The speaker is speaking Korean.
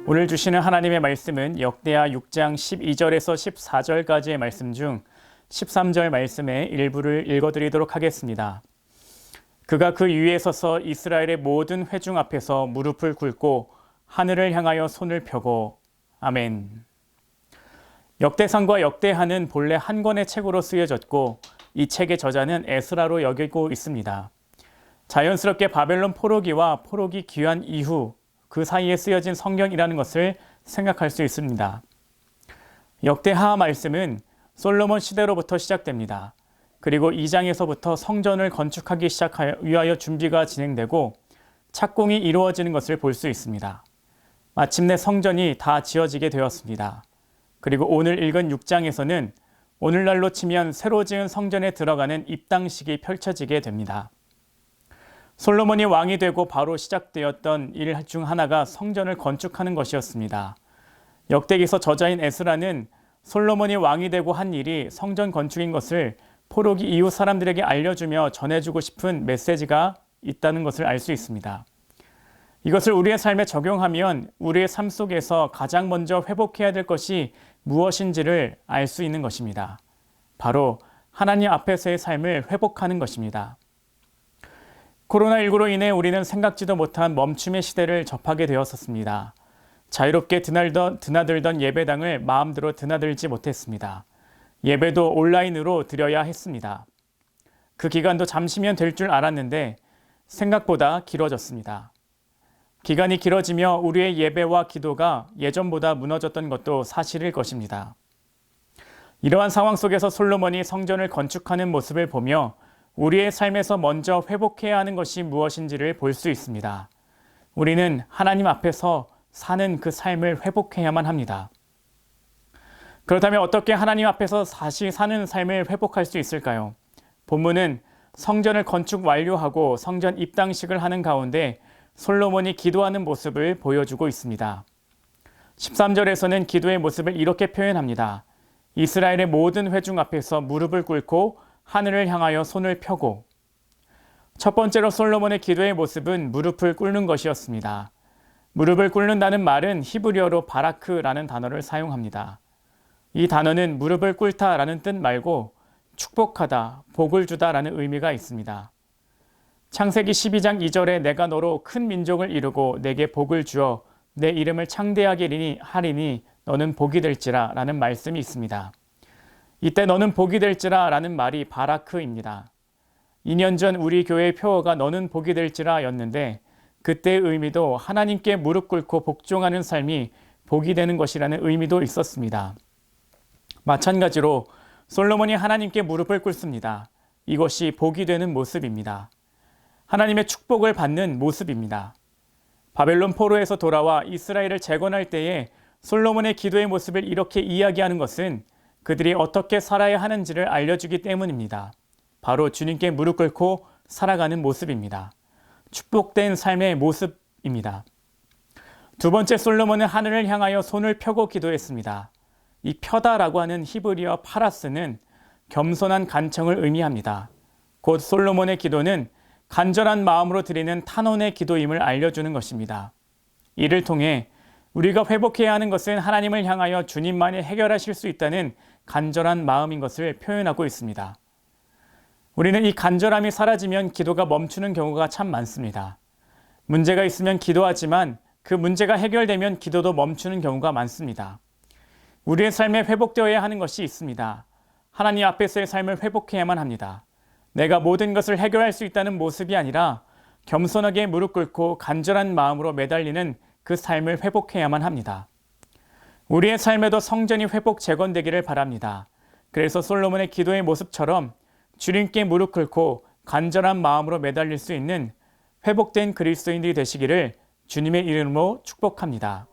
오늘 주시는 하나님의 말씀은 역대하 6장 12절에서 14절까지의 말씀 중 13절 말씀의 일부를 읽어드리도록 하겠습니다. 그가 그 위에 서서 이스라엘의 모든 회중 앞에서 무릎을 꿇고 하늘을 향하여 손을 펴고 아멘. 역대상과 역대하는 본래 한 권의 책으로 쓰여졌고 이 책의 저자는 에스라로 여기고 있습니다. 자연스럽게 바벨론 포로기와 포로기 귀환 이후 그 사이에 쓰여진 성경이라는 것을 생각할 수 있습니다. 역대하 말씀은 솔로몬 시대로부터 시작됩니다. 그리고 2장에서부터 성전을 건축하기 위하여 준비가 진행되고 착공이 이루어지는 것을 볼 수 있습니다. 마침내 성전이 다 지어지게 되었습니다. 그리고 오늘 읽은 6장에서는 오늘날로 치면 새로 지은 성전에 들어가는 입당식이 펼쳐지게 됩니다. 솔로몬이 왕이 되고 바로 시작되었던 일 중 하나가 성전을 건축하는 것이었습니다. 역대기서 저자인 에스라는 솔로몬이 왕이 되고 한 일이 성전 건축인 것을 포로기 이후 사람들에게 알려주며 전해주고 싶은 메시지가 있다는 것을 알 수 있습니다. 이것을 우리의 삶에 적용하면 우리의 삶 속에서 가장 먼저 회복해야 될 것이 무엇인지를 알 수 있는 것입니다. 바로 하나님 앞에서의 삶을 회복하는 것입니다. 코로나19로 인해 우리는 생각지도 못한 멈춤의 시대를 접하게 되었었습니다. 자유롭게 드나들던 예배당을 마음대로 드나들지 못했습니다. 예배도 온라인으로 드려야 했습니다. 그 기간도 잠시면 될 줄 알았는데 생각보다 길어졌습니다. 기간이 길어지며 우리의 예배와 기도가 예전보다 무너졌던 것도 사실일 것입니다. 이러한 상황 속에서 솔로몬이 성전을 건축하는 모습을 보며 우리의 삶에서 먼저 회복해야 하는 것이 무엇인지를 볼 수 있습니다. 우리는 하나님 앞에서 사는 그 삶을 회복해야만 합니다. 그렇다면 어떻게 하나님 앞에서 다시 사는 삶을 회복할 수 있을까요? 본문은 성전을 건축 완료하고 성전 입당식을 하는 가운데 솔로몬이 기도하는 모습을 보여주고 있습니다. 13절에서는 기도의 모습을 이렇게 표현합니다. 이스라엘의 모든 회중 앞에서 무릎을 꿇고 하늘을 향하여 손을 펴고. 첫 번째로 솔로몬의 기도의 모습은 무릎을 꿇는 것이었습니다. 무릎을 꿇는다는 말은 히브리어로 바라크라는 단어를 사용합니다. 이 단어는 무릎을 꿇다라는 뜻 말고 축복하다, 복을 주다라는 의미가 있습니다. 창세기 12장 2절에 내가 너로 큰 민족을 이루고 내게 복을 주어 내 이름을 창대하게 하리니 너는 복이 될지라 라는 말씀이 있습니다. 이때 너는 복이 될지라 라는 말이 바라크입니다. 2년 전 우리 교회의 표어가 너는 복이 될지라 였는데 그때의 의미도 하나님께 무릎 꿇고 복종하는 삶이 복이 되는 것이라는 의미도 있었습니다. 마찬가지로 솔로몬이 하나님께 무릎을 꿇습니다. 이것이 복이 되는 모습입니다. 하나님의 축복을 받는 모습입니다. 바벨론 포로에서 돌아와 이스라엘을 재건할 때에 솔로몬의 기도의 모습을 이렇게 이야기하는 것은 그들이 어떻게 살아야 하는지를 알려주기 때문입니다. 바로 주님께 무릎 꿇고 살아가는 모습입니다. 축복된 삶의 모습입니다. 두 번째, 솔로몬은 하늘을 향하여 손을 펴고 기도했습니다. 이 펴다라고 하는 히브리어 파라스는 겸손한 간청을 의미합니다. 곧 솔로몬의 기도는 간절한 마음으로 드리는 탄원의 기도임을 알려주는 것입니다. 이를 통해 우리가 회복해야 하는 것은 하나님을 향하여 주님만이 해결하실 수 있다는 간절한 마음인 것을 표현하고 있습니다. 우리는 이 간절함이 사라지면 기도가 멈추는 경우가 참 많습니다. 문제가 있으면 기도하지만 그 문제가 해결되면 기도도 멈추는 경우가 많습니다. 우리의 삶에 회복되어야 하는 것이 있습니다. 하나님 앞에서의 삶을 회복해야만 합니다. 내가 모든 것을 해결할 수 있다는 모습이 아니라 겸손하게 무릎 꿇고 간절한 마음으로 매달리는 그 삶을 회복해야만 합니다. 우리의 삶에도 성전이 회복 재건되기를 바랍니다. 그래서 솔로몬의 기도의 모습처럼 주님께 무릎 꿇고 간절한 마음으로 매달릴 수 있는 회복된 그리스도인들이 되시기를 주님의 이름으로 축복합니다.